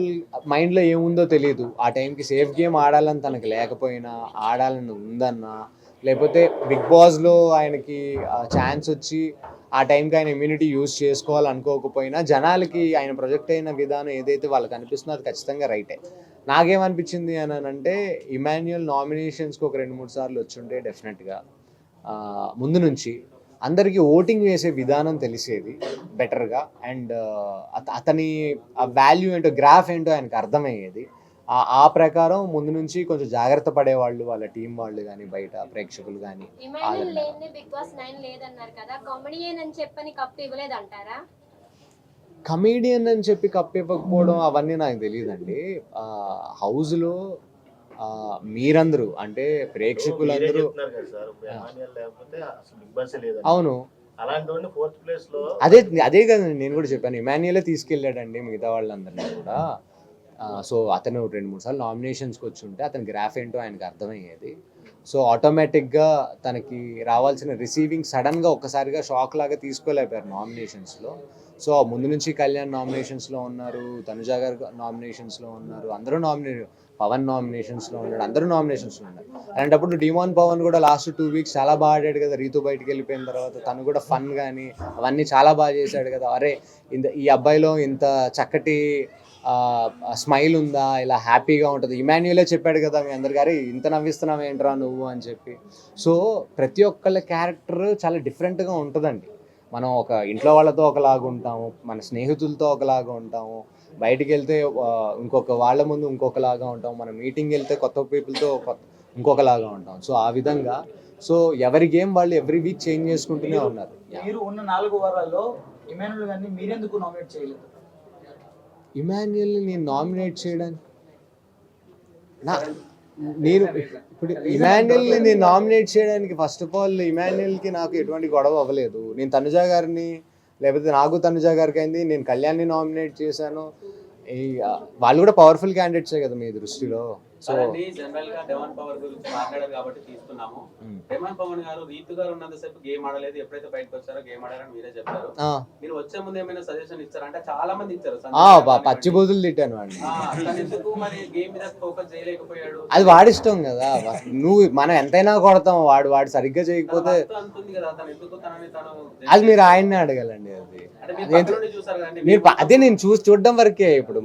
మైండ్లో ఏముందో తెలియదు. ఆ టైంకి సేఫ్ గేమ్ ఆడాలని తనకు లేకపోయినా, ఆడాలని ఉందన్నా, లేకపోతే బిగ్ బాస్లో ఆయనకి ఛాన్స్ వచ్చి ఆ టైంకి ఆయన ఇమ్యూనిటీ యూజ్ చేసుకోవాలనుకోకపోయినా, జనాలకి ఆయన ప్రొజెక్ట్ అయిన విధానం ఏదైతే వాళ్ళకి అనిపిస్తుందో అది ఖచ్చితంగా రైటే. నాకేమనిపించింది అని అంటే, ఇమాన్యుయల్ నామినేషన్స్కి ఒక 2-3 సార్లు వచ్చుంటే డెఫినెట్గా ముందు నుంచి అందరికీ ఓటింగ్ వేసే విధానం తెలిసేది బెటర్గా. అండ్ అతని ఆ వాల్యూ ఏంటో, గ్రాఫ్ ఏంటో ఆయనకు అర్థమయ్యేది. ఆ ప్రకారం ముందు నుంచి కొంచెం జాగ్రత్త పడేవాళ్ళు వాళ్ళ టీం వాళ్ళు కానీ, బయట ప్రేక్షకులు కానీ. ఇమాన్యుయల్ లేని బిగ్ బాస్ 9 లేదన్నారు కదా, కామెడియన్ అని చెప్పని కప్పు ఇవ్వలేదంటారా? కమీడియన్ అని చెప్పి కప్ ఇవ్వకపోవడం అవన్నీ నాకు తెలియదండి. హౌస్లో మీరందరూ అంటే ప్రేక్షకులందరూ, అవును అదే కదండి నేను కూడా చెప్పాను, ఇమాన్యుయలే తీసుకెళ్ళాడండి మిగతా వాళ్ళందరినీ కూడా. సో అతను 2-3 సార్లు నామినేషన్స్కి వచ్చి ఉంటే అతని గ్రాఫ్ ఏంటో ఆయనకు అర్థమయ్యేది. సో ఆటోమేటిక్గా తనకి రావాల్సిన రిసీవింగ్ సడన్గా ఒక్కసారిగా షాక్ లాగా తీసుకోలేపారు నామినేషన్స్లో. సో ముందు నుంచి కళ్యాణ్ నామినేషన్స్లో ఉన్నారు, తనుజ గారు నామినేషన్స్లో ఉన్నారు, అందరూ పవన్ నామినేషన్స్లో ఉన్నాడు, అందరూ నామినేషన్స్లో ఉన్నారు. అలాంటప్పుడు డిమాన్ పవన్ కూడా లాస్ట్ 2 వీక్స్ చాలా బాగా ఆడాడు కదా. రీతు బయటికి వెళ్ళిపోయిన తర్వాత తను కూడా ఫన్ కానీ అవన్నీ చాలా బాగా చేశాడు కదా. అరే ఈ అబ్బాయిలో ఇంత చక్కటి స్మైల్ ఉందా, ఇలా హ్యాపీగా ఉంటుంది. ఇమాన్యుయలే చెప్పాడు కదా మీ అందరి గారు, ఇంత నవ్విస్తున్నావు ఏంట్రా నువ్వు అని చెప్పి. సో ప్రతి ఒక్కళ్ళ క్యారెక్టర్ చాలా డిఫరెంట్గా ఉంటుందండి. మనం ఒక ఇంట్లో వాళ్ళతో ఒకలాగా ఉంటాము, మన స్నేహితులతో ఒకలాగా ఉంటాము, బయటికి వెళ్తే ఇంకొక వాళ్ళ ముందు ఇంకొకలాగా ఉంటాం, మనం మీటింగ్ వెళ్తే కొత్త పీపుల్తో ఇంకొకలాగా ఉంటాం. సో ఆ విధంగా సో ఎవరి గేమ్ వాళ్ళు ఎవ్రీ వీక్ చేంజ్ చేసుకుంటూనే ఉన్నారు. మీరు ఉన్న 4 వారాల్లో ఇమాన్యుయల్ గారిని మీరెందుకు నామినేట్ చేయలేదు? ఇమాన్యుయల్ని నేను నామినేట్ చేయడానికి నేను ఇప్పుడు ఇమాన్యుయల్ని నేను నామినేట్ చేయడానికి ఫస్ట్ ఆఫ్ ఆల్ ఇమాన్యుయల్కి నాకు ఎటువంటి గొడవ అవ్వలేదు. నేను తనుజ గారిని, లేకపోతే నాకు తనుజ గారికి అయింది, నేను కళ్యాణ్ని నామినేట్ చేశాను. వాళ్ళు కూడా పవర్ఫుల్ క్యాండిడేట్సే కదా మీ దృష్టిలో. సో జనరల్ గా డెమాన్ పవర్ గురించి మాట్లాడారు కాబట్టి తీసుకున్నాము. డెమాన్ పవన్ గారు రీతు గారు ఉన్నంతసేపు గేమ్ ఆడలేదు, ఎప్పుడైతే బయటకు వచ్చారో గేమ్ ఆడారని మీరే చెప్పారు. మీరు వచ్చే ముందు ఏమైనా సజెషన్ ఇచ్చారు అంటే? చాలా మంది ఇచ్చారు, పచ్చి బూతులు తిట్టాను వాడిని. మరి గేమ్ మీద ఫోకస్ చేయలేకపోయాడు. అది వాడిష్టం కదా, మనం ఎంతైనా కొడతాం, వాడు సరిగ్గా చేయకపోతే అంటుంది కదా, తను ఎందుకు తనని తను. అది మీరు ఆయన్నే అడగాలండి. మీరు అదే నేను చూడడం వరకే. ఇప్పుడు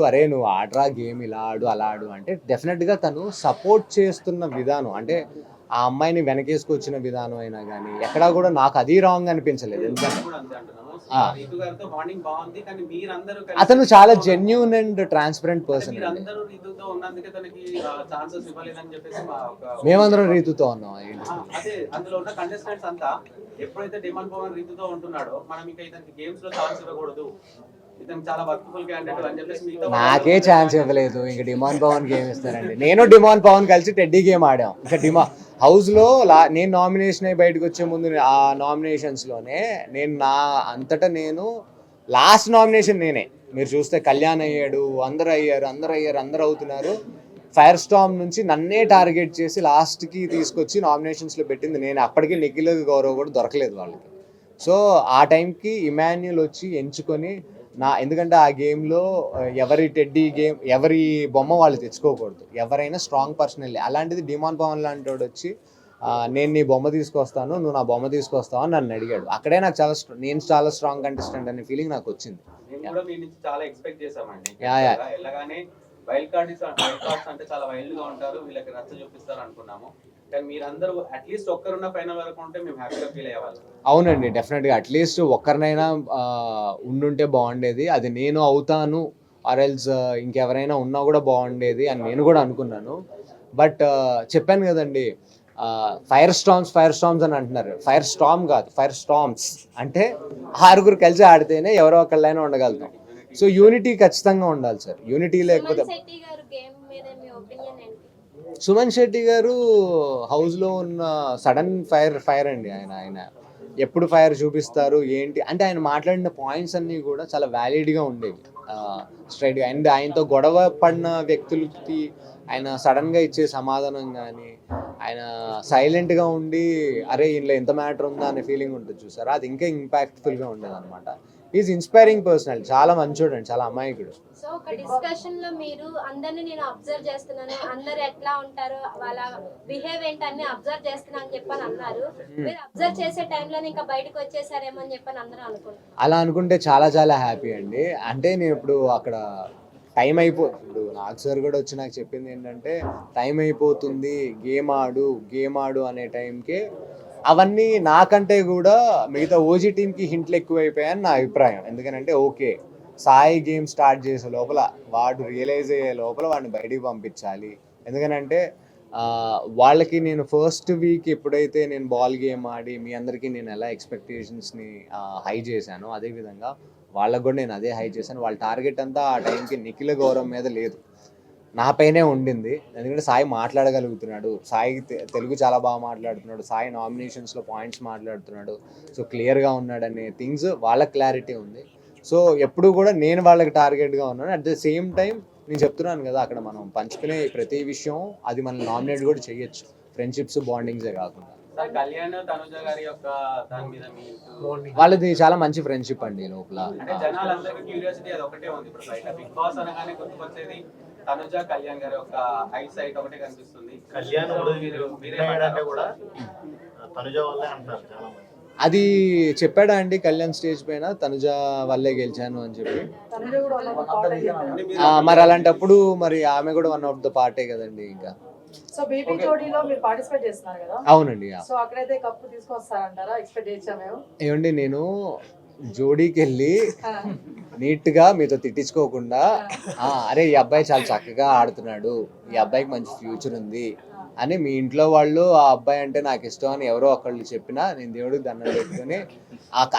అరే నువ్వు ఆడరా గేమ్, ఇలా ఆడు అలా ఆడు అంటే డెఫినెట్గా తను సపోర్ట్ చేస్తున్న విధానం, అంటే ఆ అమ్మాయిని వెనకేసుకొచ్చిన విధానం అయినా కానీ ఎక్కడా కూడా నాకు అది రాంగ్ అనిపించలేదు. ఎందుకంటే కూడా అంతే అంటున్నాము. ఆ. రీతు గారితో బాండింగ్ బాగుంది, కానీ మీరందరూ అతను చాలా జెన్యూన్ అండ్ ట్రాన్స్పరెంట్ పర్సన్ అండి. మీరందరూ రీతుతో ఉన్నందుకే తనకి ఛాన్సెస్ ఇవ్వలేదని చెప్పేసి మా ఒక మేమందరం రీతుతో ఉన్నాం. అదే అందులో ఉన్న కంటెస్టెంట్స్ అంతా ఎప్పుడైతే డిమాండ్ పవన్ రీతుతో ఉంటున్నాడో మనం ఇంకా ఇతనికి గేమ్స్ లో ఛాన్స్ ఇవ్వకూడదు, ఇతను చాలా వర్క్ఫుల్ క్యాండిడేట్ అని చెప్పేసి మిగతా నాకే ఛాన్స్ ఇవ్వలేదు, ఇంకా డిమాండ్ పవన్ గేమ్ ఇస్తారండి. నేను డిమాండ్ పవన్ కలిసి టెడ్డీ గేమ్ ఆడాం. ఇంకా హౌస్లో నేను నామినేషన్ అయ్యి బయటకు వచ్చే ముందు ఆ నామినేషన్స్లోనే నేను నా అంతటా నేను లాస్ట్ నామినేషన్ నేనే. మీరు చూస్తే కళ్యాణ్ అయ్యాడు, అందరూ అవుతున్నారు. ఫైర్ స్టామ్ నుంచి నన్నే టార్గెట్ చేసి లాస్ట్కి తీసుకొచ్చి నామినేషన్స్లో పెట్టింది నేను. అప్పటికి నిఖిల్ గౌరవ్ కూడా దొరకలేదు వాళ్ళకి. సో ఆ టైంకి ఇమాన్యుల్ వచ్చి ఎంచుకొని ఎందుకంటే ఆ గేమ్లో ఎవరి టెడ్డీ గేమ్ ఎవరి బొమ్మ వాళ్ళు తెచ్చుకోకూడదు, ఎవరైనా స్ట్రాంగ్ పర్సనల్. అలాంటిది డిమాండ్ పవన్ లాంటి వాడు వచ్చి నేను నీ బొమ్మ తీసుకొస్తాను, నువ్వు నా బొమ్మ తీసుకొస్తావు అని నన్ను అడిగాడు. అక్కడే నాకు నేను చాలా స్ట్రాంగ్ కంటెస్టెంట్ అనే ఫీలింగ్ నాకు వచ్చింది. నేను కూడా మీ నుంచి చాలా ఎక్స్పెక్ట్ చేశామండి. యా. ఎలాగానే వైల్డ్ కార్డ్స్ అంటే చాలా వైల్డ్ గా ఉంటారు, వీళ్ళకి నచ్చ చూపిస్తారు అనుకున్నాము. కానీ మీరందరూ అట్లీస్ట్ ఒక్కరున్న ఫైనల్ వరకు ఉంటే మేము హ్యాపీగా ఫీల్ అయ్యేవాళ్ళం. అవునండి, డెఫినెట్గా అట్లీస్ట్ ఒక్కరినైనా ఉండుంటే బాగుండేది. అది నేను అవుతాను ఆర్ఎల్స్ ఇంకెవరైనా ఉన్నా కూడా బాగుండేది అని నేను కూడా అనుకున్నాను. బట్ చెప్పాను కదండి, ఫైర్ స్టామ్స్ అని అంటున్నారు. ఫైర్ స్టామ్ కాదు, ఫైర్ స్టామ్స్ అంటే 6 కలిసి ఆడితేనే ఎవరో ఒకళ్ళైనా ఉండగలుగుతాం. సో యూనిటీ ఖచ్చితంగా ఉండాలి సార్. యూనిటీ లేకపోతే సుమన్ శెట్టి గారు గేమ్ మీద మీ ఒపీనియన్ ఏంటి? సుమన్ శెట్టి గారు హౌస్లో ఉన్న సడన్ ఫైర్ అండి. ఆయన ఎప్పుడు ఫైర్ చూపిస్తారు ఏంటి అంటే ఆయన మాట్లాడిన పాయింట్స్ అన్నీ కూడా చాలా వ్యాలిడ్గా ఉండేవి, స్ట్రైట్గా. అండ్ ఆయనతో గొడవ పడిన వ్యక్తులకి ఆయన సడన్గా ఇచ్చే సమాధానం కానీ, ఆయన సైలెంట్గా ఉండి అరే ఇంట్లో ఎంత మ్యాటర్ ఉందా అనే ఫీలింగ్ ఉంటుంది చూసారా, అది ఇంకా ఇంపాక్ట్ఫుల్గా ఉండేది అనమాట. ఈజ్ ఇన్స్పైరింగ్ పర్సనాలిటీ, చాలా మంచోడు అండి, చాలా అమాయకుడు. సో ఒక డిస్కషన్ లో మీరు అందరిని నేను అబ్జర్వ్ చేస్తున్నాను, అందరు ఎట్లా ఉంటారో వాళ్ళ బిహేవ్ ఏంటని అబ్జర్వ్ చేస్తున్నా అని చెప్పని అన్నారు. మీరు అబ్జర్వ్ చేసే టైంలో ఇంకా బయటకు వచ్చేసారేమో అని చెప్పని అందరూ అనుకుంటున్నారు. అలా అనుకుంటే చాలా చాలా హ్యాపీ అండి. అంటే నేను ఇప్పుడు అక్కడ టైం ఇప్పుడు నాకు సార్ కూడా వచ్చి నాకు చెప్పింది ఏంటంటే టైం అయిపోతుంది, గేమ్ ఆడు అనే టైంకి అవన్నీ నాకంటే కూడా మిగతా ఓజీ టీంకి హింట్లు ఎక్కువైపోయాయని నా అభిప్రాయం. ఎందుకంటే ఓకే, సాయి గేమ్ స్టార్ట్ చేసే లోపల వాడు రియలైజ్ అయ్యే లోపల వాడిని బయటికి పంపించాలి. ఎందుకనంటే వాళ్ళకి నేను ఫస్ట్ వీక్ ఎప్పుడైతే నేను బాల్ గేమ్ ఆడి మీ అందరికీ నేను ఎలా ఎక్స్పెక్టేషన్స్ని హై చేశానో అదేవిధంగా వాళ్ళకు కూడా నేను అదే హై చేశాను. వాళ్ళ టార్గెట్ అంతా ఆ టైంకి నిఖిల్ గౌరవం మీద లేదు, నాపైనే ఉండింది. ఎందుకంటే సాయి మాట్లాడగలుగుతున్నాడు, సాయి తెలుగు చాలా బాగా మాట్లాడుతున్నాడు, సాయి నామినేషన్స్లో పాయింట్స్ మాట్లాడుతున్నాడు, సో క్లియర్గా ఉన్నాడు అనే థింగ్స్ వాళ్ళకి క్లారిటీ ఉంది. సో ఎప్పుడు కూడా నేను వాళ్ళకి టార్గెట్గా ఉన్నాను. అట్ ద సేమ్ టైం నేను చెప్తున్నాను కదా, అక్కడ మనం పంచుకునే ప్రతి విషయం అది మనం నామినేట్ కూడా చేయొచ్చు, ఫ్రెండ్షిప్స్ బాండింగ్సే కాకుండా. కళ్యాణ్ తనుజ గారి యొక్క దాని మీద వాళ్ళది చాలా మంచి ఫ్రెండ్షిప్ అండి లోపల. అంటే జనాలందరికీ క్యూరియాసిటీ అది ఒకటే ఉంది ఇప్పుడు బయట. బిగ్ బాస్ అనగానే గుర్తుకొచ్చేది తనుజ కళ్యాణ్ గారి యొక్క హై సైట్ ఒకటే కనిపిస్తుంది. కళ్యాణ్ అంటే కూడా తనుజ వల్లే అంటారు చాలా మంది. అది చెప్పాడా అండి కళ్యాణ్ స్టేజ్ పైన తనుజ వల్లే గెలిచాను అని చెప్పి? తనుజ కూడా one of the part అని చెప్పారు. మరి అలాంటప్పుడు మరి ఆమె కూడా వన్ ఆఫ్ ద పార్టే కదండి. ఇంకా సో బీపీ జోడీలో మీరు పార్టిసిపేట్ చేస్తున్నారు కదా, అవునండి. సో అక్కడైతే కప్పు తీసుకొస్తారంటారా? ఎక్స్పెక్ట్ చేసా మేము. ఏమండి, నేను జోడీకి వెళ్ళి నీట్గా మీతో తిట్టించుకోకుండా అరే ఈ అబ్బాయి చాలా చక్కగా ఆడుతున్నాడు, ఈ అబ్బాయికి మంచి ఫ్యూచర్ ఉంది అని మీ ఇంట్లో వాళ్ళు ఆ అబ్బాయి అంటే నాకు ఇష్టం అని ఎవరో ఒకళ్ళు చెప్పినా నేను దేవుడికి దండం పెట్టుకుని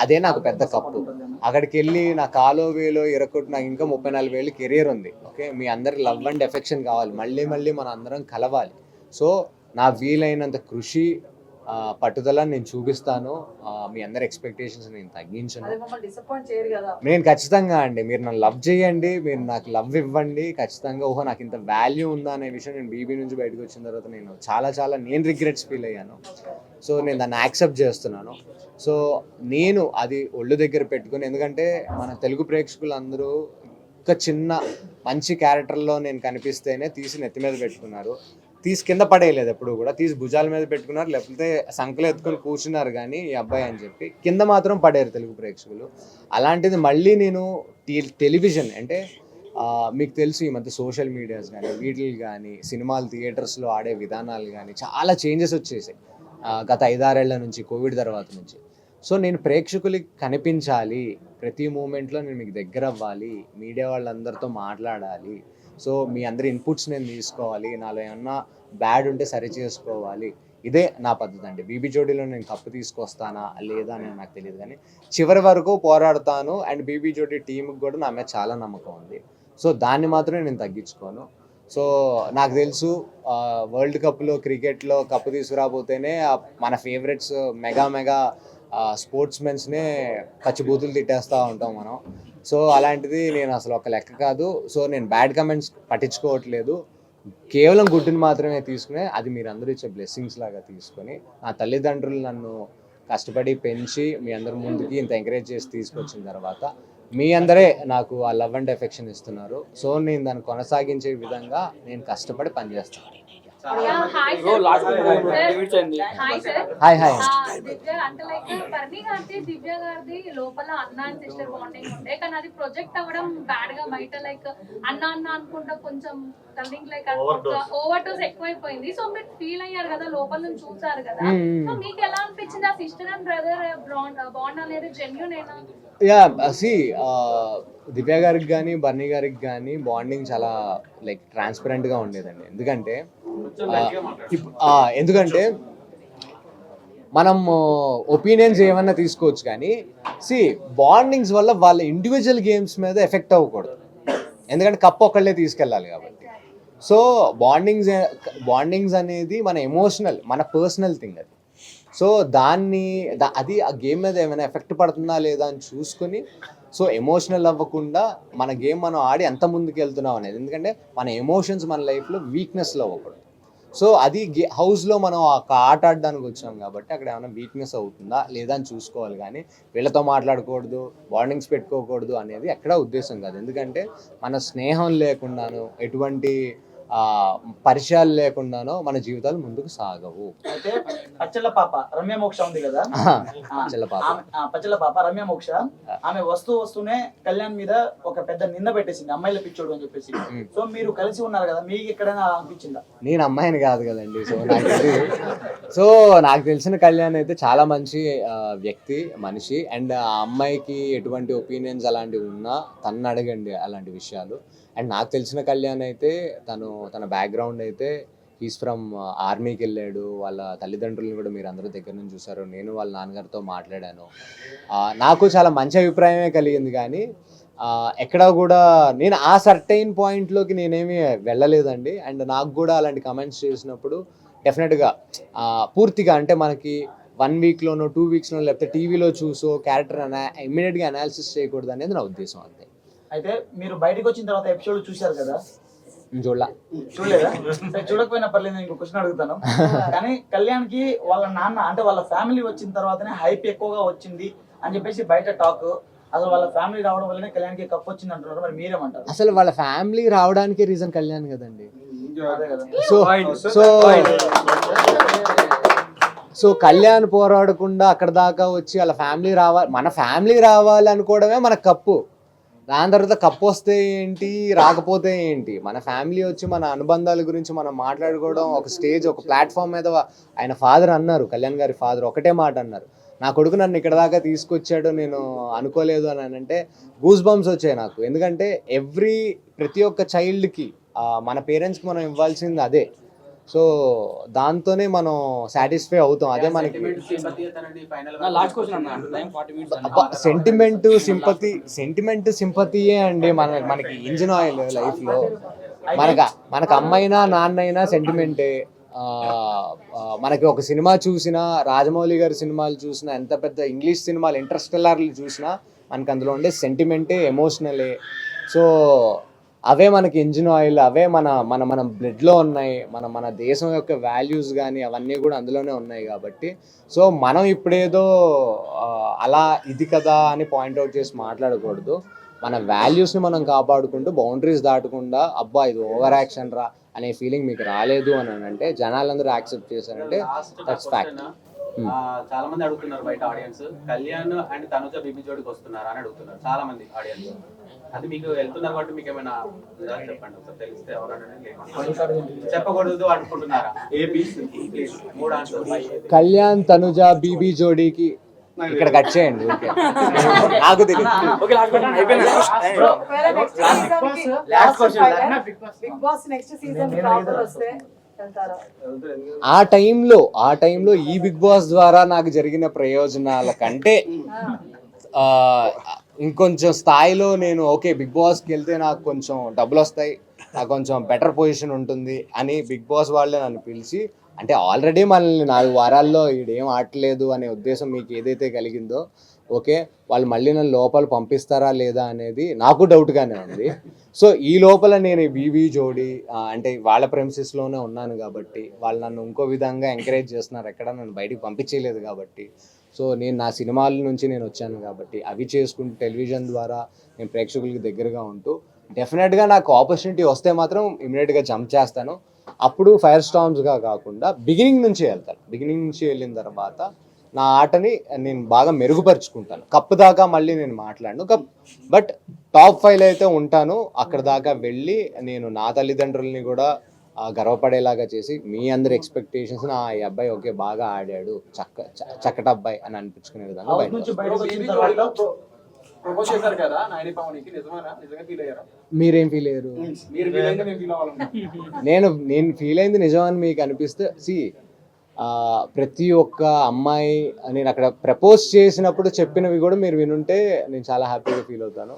అదే నాకు పెద్ద కప్పు. అక్కడికి వెళ్ళి నా కాలో వేలో ఇరకొట్టు నాకు ఇంకా 34 కెరీర్ ఉంది. ఓకే, మీ అందరి లవ్ అండ్ ఎఫెక్షన్ కావాలి, మళ్ళీ మళ్ళీ మన అందరం కలవాలి. సో నా వీలైనంత కృషి పట్టుదల నేను చూపిస్తాను. మీ అందరి ఎక్స్పెక్టేషన్స్ నేను తగ్గించను. నేను ఖచ్చితంగా అండి, మీరు నన్ను లవ్ చేయండి, మీరు నాకు లవ్ ఇవ్వండి ఖచ్చితంగా. ఓహో నాకు ఇంత వాల్యూ ఉందా అనే విషయం నేను బీబీ నుంచి బయటకు వచ్చిన తర్వాత నేను చాలా నేను రిగ్రెట్స్ ఫీల్ అయ్యాను. సో నేను దాన్ని యాక్సెప్ట్ చేస్తున్నాను. సో నేను అది ఒళ్ళు దగ్గర పెట్టుకుని, ఎందుకంటే మన తెలుగు ప్రేక్షకులు అందరూ ఒక చిన్న మంచి క్యారెక్టర్లో నేను కనిపిస్తేనే తీసి నెత్తి మీద పెట్టుకున్నారు, తీసి కింద పడేయలేదు ఎప్పుడు కూడా, తీసి భుజాల మీద పెట్టుకున్నారు, లేకపోతే సంకలు ఎత్తుకొని కూర్చున్నారు కానీ ఈ అబ్బాయి అని చెప్పి కింద మాత్రం పడారు తెలుగు ప్రేక్షకులు. అలాంటిది మళ్ళీ నేను టెలివిజన్ అంటే మీకు తెలుసు ఈ మధ్య సోషల్ మీడియాస్ కానీ వీటికి కానీ సినిమాలు థియేటర్స్లో ఆడే విధానాలు కానీ చాలా చేంజెస్ వచ్చేసాయి గత 5-6 ఏళ్ల నుంచి, కోవిడ్ తర్వాత నుంచి. సో నేను ప్రేక్షకులకి కనిపించాలి, ప్రతి మూమెంట్లో నేను మీకు దగ్గర అవ్వాలి, మీడియా వాళ్ళందరితో మాట్లాడాలి, సో మీ అందరి ఇన్పుట్స్ నేను తీసుకోవాలి, నాలో ఏమన్నా బ్యాడ్ ఉంటే సరి చేసుకోవాలి, ఇదే నా పద్ధతి అండి. బీబీ జోడీలో నేను కప్పు తీసుకొస్తానా లేదా అని నాకు తెలియదు, కానీ చివరి వరకు పోరాడతాను. అండ్ బీబీ జోడీ టీంకి కూడా నా మీద చాలా నమ్మకం ఉంది. సో దాన్ని మాత్రమే నేను తగ్గించుకోను. సో నాకు తెలుసు వరల్డ్ కప్లో క్రికెట్లో కప్పు తీసుకురాబోతేనే మన ఫేవరెట్స్ మెగా స్పోర్ట్స్ మెన్స్నే పచ్చిబూతులు తిట్టేస్తూ ఉంటాం మనం. సో అలాంటిది నేను అసలు ఒక లెక్క కాదు. సో నేను బ్యాడ్ కమెంట్స్ పట్టించుకోవట్లేదు, కేవలం గుడ్డుని మాత్రమే తీసుకుని అది మీరు అందరూ ఇచ్చే బ్లెస్సింగ్స్ లాగా తీసుకొని, నా తల్లిదండ్రులు నన్ను కష్టపడి పెంచి మీ అందరి ముందుకి ఇంత ఎంకరేజ్ చేసి తీసుకొచ్చిన తర్వాత మీ అందరే నాకు ఆ లవ్ అండ్ ఎఫెక్షన్ ఇస్తున్నారు. సో నేను దాన్ని కొనసాగించే విధంగా నేను కష్టపడి పనిచేస్తాను. Hi sir. Hi hi. Divya అంటే లైక్ బర్నీ గారిది దివ్య గారిది లోపల అన్న అండ్ సిస్టర్ బాండింగ్ ఉండే, కానీ అది ప్రొజెక్ట్ అవ్వడం బ్యాడ్ గా బయట లైక్ అన్న అనుకుంటా కొంచెం కమింగ్ లైక్ ఓవర్ డోస్ ఎక్కువైపోయింది. సో మీరు ఫీల్ అయ్యారు కదా, లోపల నుంచి చూసారు కదా, సో మీకు ఎలా అనిపించింది ఆ సిస్టర్ అండ్ బ్రదర్ బాండ్ అనేది జెన్యూన్ అయినా? యా సి దివ్య గారికి కానీ బర్నీ గారికి కానీ బాండింగ్ చాలా లైక్ ట్రాన్స్పరెంట్గా ఉండేదండి. ఎందుకంటే మనం ఒపీనియన్స్ ఏమన్నా తీసుకోవచ్చు, కానీ బాండింగ్స్ వల్ల వాళ్ళ ఇండివిజువల్ గేమ్స్ మీద ఎఫెక్ట్ అవ్వకూడదు, ఎందుకంటే కప్ ఒక్కళ్ళే తీసుకెళ్ళాలి కాబట్టి. సో బాండింగ్స్ అనేది మన ఎమోషనల్, మన పర్సనల్ థింగ్ అది. సో అది ఆ గేమ్ మీద ఏమైనా ఎఫెక్ట్ పడుతుందా లేదా అని చూసుకొని, సో ఎమోషనల్ అవ్వకుండా మన గేమ్ మనం ఆడి ఎంత ముందుకు వెళ్తున్నాం అనేది, ఎందుకంటే మన ఎమోషన్స్ మన లైఫ్లో వీక్నెస్లో అవ్వకూడదు. సో అది హౌస్లో మనం ఒక ఆట ఆడడానికి వచ్చాం కాబట్టి అక్కడ ఏమైనా వీక్నెస్ అవుతుందా లేదా అని చూసుకోవాలి, కానీ వీళ్ళతో మాట్లాడకూడదు, వార్నింగ్స్ పెట్టుకోకూడదు అనేది ఎక్కడా ఉద్దేశం కాదు. ఎందుకంటే మన స్నేహం లేకుండాను, ఎటువంటి పరిచయాలు లేకుండానో మన జీవితాలు ముందుకు సాగవు. అయితే పచ్చళ్ళ పాప రమ్య మోక్ష ఉంది కదా, పచ్చళ్ళ పాప రమ్య మోక్ష, ఆమె వస్తూనే కళ్యాణ్ మీద ఒక పెద్ద నింద పెట్టేసింది, అమ్మాయిల పిచ్చోడు అని చెప్పేసి. సో మీరు కలిసి ఉన్నారు కదా, మీకు ఎక్కడైనా అనిపించిందా? నేను అమ్మాయిని కాదు కదండి. సో నాకు తెలిసిన కళ్యాణ్ అయితే చాలా మంచి వ్యక్తి, మనిషి. అండ్ ఆ అమ్మాయికి ఎటువంటి ఒపీనియన్స్ అలాంటివి ఉన్నా తను అడగండి అలాంటి విషయాలు. అండ్ నాకు తెలిసిన కళ్యాణ్ అయితే తన బ్యాక్గ్రౌండ్ అయితే హీస్ ఫ్రమ్ ఆర్మీకి వెళ్ళాడు, వాళ్ళ తల్లిదండ్రులను కూడా మీరు అందరూ దగ్గర నుంచి చూసారు. నేను వాళ్ళ నాన్నగారితో మాట్లాడాను, నాకు చాలా మంచి అభిప్రాయమే కలిగింది. కానీ ఎక్కడా కూడా నేను ఆ సర్టైన్ పాయింట్లోకి నేనేమి వెళ్ళలేదండి. అండ్ నాకు కూడా అలాంటి కమెంట్స్ చేసినప్పుడు డెఫినెట్గా పూర్తిగా అంటే మనకి 1 వీక్లోనో 2 వీక్స్లోనో లేకపోతే టీవీలో చూసో క్యారెక్టర్ ఇమ్మీడియట్గా అనాలిసిస్ చేయకూడదు అనేది నా ఉద్దేశం అంతే. అయితే మీరు బయటకు వచ్చిన తర్వాత ఎపిసోడ్ చూశారు కదా? చూడలేదా? చూడకపోయినా పర్లేదు, నేను ఇంకో క్వశ్చన్ అడుగుతాను. కానీ కళ్యాణ్ కి వాళ్ళ నాన్న అంటే వాళ్ళ ఫ్యామిలీ వచ్చిన తర్వాతనే హైప్ ఎక్కువగా వచ్చింది అని చెప్పేసి బయట టాక్. అసలు వాళ్ళ ఫ్యామిలీ రావడం వల్లనే కళ్యాణ్ కి కప్ వచ్చింది అంటున్నారు, మరి మీరేమంటారు? అసలు వాళ్ళ ఫ్యామిలీ రావడానికి రీజన్ కళ్యాణ్ కదండి. సో కళ్యాణ్ పోరాడకుండా అక్కడ దాకా వచ్చి వాళ్ళ ఫ్యామిలీ రావాలి, మన ఫ్యామిలీ రావాలి అనుకోవడమే మన కప్పు. దాని తర్వాత కప్పు వస్తే ఏంటి, రాకపోతే ఏంటి, మన ఫ్యామిలీ వచ్చి మన అనుబంధాల గురించి మనం మాట్లాడుకోవడం, ఒక స్టేజ్, ఒక ప్లాట్ఫామ్ మీద ఆయన ఫాదర్ అన్నారు, కళ్యాణ్ గారి ఫాదర్ ఒకటే మాట అన్నారు, నా కొడుకు నన్ను ఇక్కడ దాకా తీసుకొచ్చాడు, నేను అనుకోలేదు అని అంటే గూస్ బంప్స్ వచ్చాయి నాకు. ఎందుకంటే ప్రతి ఒక్క చైల్డ్కి మన పేరెంట్స్కి మనం ఇవ్వాల్సింది అదే. సో దాంతోనే మనం సాటిస్ఫై అవుతాం, అదే మనకి సెంటిమెంట్ సింపతియే అండి మనకి ఇంజిన్ ఆయిల్ లైఫ్లో. మనకు అమ్మైనా నాన్నైనా సెంటిమెంటే. మనకి ఒక సినిమా చూసినా, రాజమౌళి గారి సినిమాలు చూసినా, ఎంత పెద్ద ఇంగ్లీష్ సినిమాలు ఇంటర్స్టెల్లార్లు చూసినా మనకు అందులో ఉండే సెంటిమెంటే, ఎమోషనలే. సో అవే మనకి ఇంజిన్ ఆయిల్, అవే మన బ్లడ్లో ఉన్నాయి, మన దేశం యొక్క వాల్యూస్ కానీ అవన్నీ కూడా అందులోనే ఉన్నాయి కాబట్టి. సో మనం ఇప్పుడేదో అలా ఇది కదా అని పాయింట్అవుట్ చేసి మాట్లాడకూడదు. మన వాల్యూస్ని మనం కాపాడుకుంటూ బౌండరీస్ దాటకుండా అబ్బా ఇది ఓవర్ యాక్షన్ రా అనే ఫీలింగ్ మీకు రాలేదు అని అంటే, జనాలందరూ యాక్సెప్ట్ చేశారంటే దట్స్ ఫ్యాక్ట్. చాలా మంది అడుగుతున్నారు బయట audience, Kalyan and Tanuja BB జోడికి వస్తున్నారా అని అడుగుతున్నారు చాలా మంది ఆడియన్స్. అది మీకు వెళ్తున్నారు కాబట్టి మీకు ఏమైనా వివరాలు చెప్పండి ఒకసారి, తెలిస్తే ఎవరైనా చెప్పకూడదు అనుకుంటున్నారా? మూడు ఆన్సర్. కళ్యాణ్ తనుజ బీబీ జోడీకి ఇక్కడ కట్ చేయండి. ఓకే నాకు బిగ్ బాస్ నెక్స్ట్ సీజన్ వస్తే వెళ్తారా? ఆ టైంలో ఈ బిగ్ బాస్ ద్వారా నాకు జరిగిన ప్రయోజనాల కంటే ఇంకొంచెం స్థాయిలో నేను ఓకే బిగ్ బాస్కి వెళ్తే నాకు కొంచెం డబ్బులు వస్తాయి, నాకు కొంచెం బెటర్ పొజిషన్ ఉంటుంది అని బిగ్ బాస్ వాళ్ళే నన్ను పిలిచి, అంటే ఆల్రెడీ మనల్ని 4 వారాల్లో ఈడేం ఆడలేదు అనే ఉద్దేశం మీకు ఏదైతే కలిగిందో, ఓకే వాళ్ళు మళ్ళీ నన్ను లోపల పంపిస్తారా లేదా అనేది నాకు డౌట్గానే ఉంది. సో ఈ లోపల నేను బీబీ జోడి అంటే వాళ్ళ ప్రెమిసెస్లోనే ఉన్నాను కాబట్టి వాళ్ళు నన్ను ఇంకో విధంగా ఎంకరేజ్ చేస్తున్నారు, ఎక్కడ నన్ను బయటికి పంపించేయలేదు కాబట్టి. సో నేను నా సినిమాల నుంచి నేను వచ్చాను కాబట్టి అవి చేసుకుంటూ టెలివిజన్ ద్వారా నేను ప్రేక్షకులకి దగ్గరగా ఉంటూ డెఫినెట్గా నాకు ఆపర్చునిటీ వస్తే మాత్రం ఇమీడియట్గా జంప్ చేస్తాను. అప్పుడు ఫైర్ స్టార్మ్స్గా కాకుండా బిగినింగ్ నుంచి వెళ్తాను. బిగినింగ్ నుంచి వెళ్ళిన తర్వాత నా ఆటని నేను బాగా మెరుగుపరుచుకుంటాను. కప్పు దాకా మళ్ళీ నేను మాట్లాడను, బట్ టాప్ 5 అయితే ఉంటాను. అక్కడ దాకా వెళ్ళి నేను నా తల్లిదండ్రులని కూడా గర్వపడేలాగా చేసి మీ అందరి ఎక్స్పెక్టేషన్స్ ఆ అబ్బాయి ఓకే బాగా ఆడాడు, చక్కటి అబ్బాయి అని అనిపించుకునే విధంగా మీరేం ఫీల్ అయ్యారు? నేను ఫీల్ అయింది నిజమని మీకు అనిపిస్తే ప్రతి ఒక్క అమ్మాయి నేను అక్కడ ప్రపోజ్ చేసినప్పుడు చెప్పినవి కూడా మీరు వినుంటే నేను చాలా హ్యాపీగా ఫీల్ అవుతాను.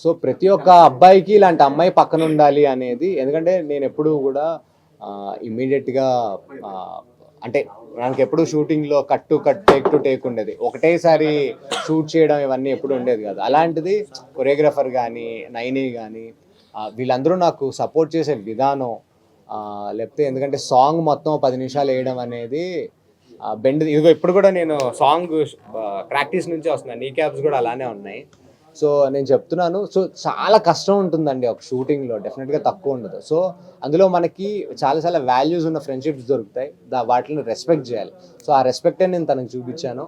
సో ప్రతి ఒక్క అబ్బాయికి ఇలాంటి అమ్మాయి పక్కన ఉండాలి అనేది, ఎందుకంటే నేను ఎప్పుడూ కూడా ఇమ్మీడియట్గా అంటే నాకు ఎప్పుడు షూటింగ్లో కట్ టేక్ టు టేక్ ఉండేది, ఒకటేసారి షూట్ చేయడం ఇవన్నీ ఎప్పుడు ఉండేది కాదు. అలాంటిది కొరియోగ్రాఫర్ కానీ నైని కానీ వీళ్ళందరూ నాకు సపోర్ట్ చేసే విధానం, లేకపోతే ఎందుకంటే సాంగ్ మొత్తం 10 నిమిషాలు వేయడం అనేది బెండ్, ఇదిగో ఇప్పుడు కూడా నేను సాంగ్ ప్రాక్టీస్ నుంచే వస్తున్నాను, నీ క్యాబ్స్ కూడా అలానే ఉన్నాయి. సో నేను చెప్తున్నాను, సో చాలా కష్టం ఉంటుందండి ఒక షూటింగ్లో, డెఫినెట్గా తక్కువ ఉండదు. సో అందులో మనకి చాలా వాల్యూస్ ఉన్న ఫ్రెండ్షిప్స్ దొరుకుతాయి, వాటిని రెస్పెక్ట్ చేయాలి. సో ఆ రెస్పెక్టే నేను తనకు చూపించాను.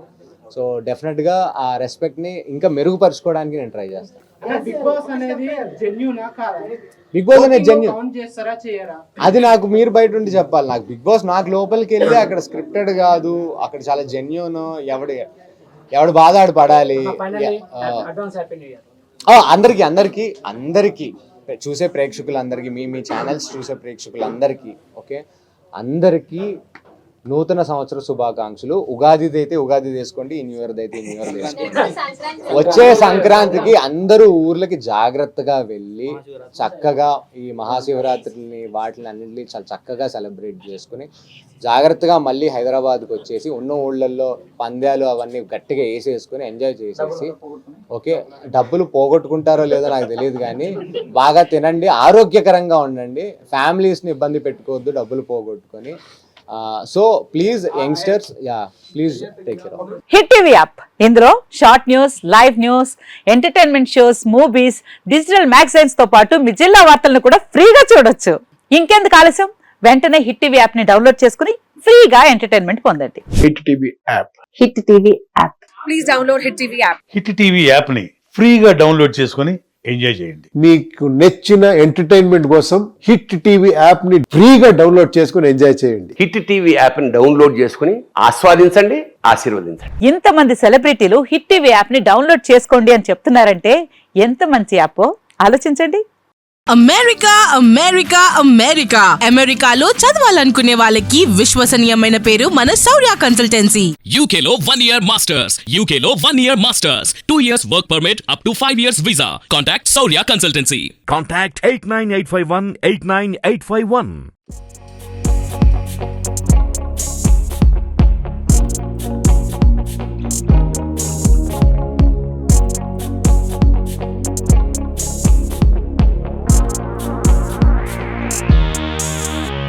సో డెఫినెట్గా ఆ రెస్పెక్ట్ని ఇంకా మెరుగుపరుచుకోవడానికి నేను ట్రై చేస్తాను. బిగ్ బాస్ అనేది జెన్యూనా కాదా? బిగ్ బాస్ అనేది జెన్యూన్, కౌంట్ చేస్తారా చేయరా? అది నాకు మీరు బయట ఉండి చెప్పాలి. నాకు బిగ్ బాస్ నాకు లోపలికి వెళ్ళి అక్కడ స్క్రిప్టెడ్ కాదు, అక్కడ చాలా జెన్యూన్, ఎవడు బాధ ఆడు పడాలి. అందరికీ చూసే ప్రేక్షకులందరికీ, మీ ఛానల్స్ చూసే ప్రేక్షకులందరికీ ఓకే, అందరికీ నూతన సంవత్సర శుభాకాంక్షలు. ఉగాదిది అయితే ఉగాది చేసుకోండి, ఈ న్యూ ఇయర్ అయితే న్యూ ఇయర్ చేసుకోండి. వచ్చే సంక్రాంతికి అందరూ ఊర్లకి జాగ్రత్తగా వెళ్ళి చక్కగా ఈ మహాశివరాత్రిని వాటిని అన్నింటినీ చాలా చక్కగా సెలబ్రేట్ చేసుకుని జాగ్రత్తగా మళ్ళీ హైదరాబాద్కి వచ్చేసి ఉన్న ఊళ్ళల్లో పందాలు అవన్నీ గట్టిగా వేసేసుకుని ఎంజాయ్ చేసేసి ఓకే, డబ్బులు పోగొట్టుకుంటారో లేదో నాకు తెలియదు కానీ బాగా తినండి, ఆరోగ్యకరంగా ఉండండి, ఫ్యామిలీస్ని ఇబ్బంది పెట్టుకోవద్దు డబ్బులు పోగొట్టుకొని. So please youngsters, please take care of hit TV app. ఇందులో short news, live news, entertainment shows, movies, digital magazines తో పాటు మీ జిల్లా వార్తలను కూడా ఫ్రీగా చూడొచ్చు. ఇంకెందుకు ఆలస్యం, వెంటనే హిట్ టీవీ యాప్ ని డౌన్లోడ్ చేసుకుని ఫ్రీగా ఎంటర్టైన్మెంట్ పొందండి. Hit TV app. Hit TV app. Please download hit TV app. Hit TV app ని ఫ్రీగా డౌన్లోడ్ చేసుకుని ఎంజాయ్ చేయండి. మీకు నచ్చిన ఎంటర్టైన్మెంట్ కోసం హిట్ టీవీ యాప్ ని ఫ్రీగా డౌన్లోడ్ చేసుకుని ఎంజాయ్ చేయండి. హిట్ టీవీ యాప్ ని డౌన్లోడ్ చేసుకుని ఆస్వాదించండి, ఆశీర్వదించండి. ఇంతమంది సెలబ్రిటీలు హిట్ టీవీ యాప్ ని డౌన్లోడ్ చేసుకోండి అని చెప్తున్నారంటే ఎంత మంచి యాప్ ఆలోచించండి. అమెరికా అమెరికా అమెరికా అమెరికాలో చదవాలనుకునే వాళ్ళకి విశ్వసనీయమైన పేరు మన శౌర్య కన్సల్టెన్సీ. యూకేలో 1 year మాస్టర్స్, యూకేలో 1 year masters, 2 years work permit up to 5 years visa. Contact Shaurya consultancy. Contact 89851 89851.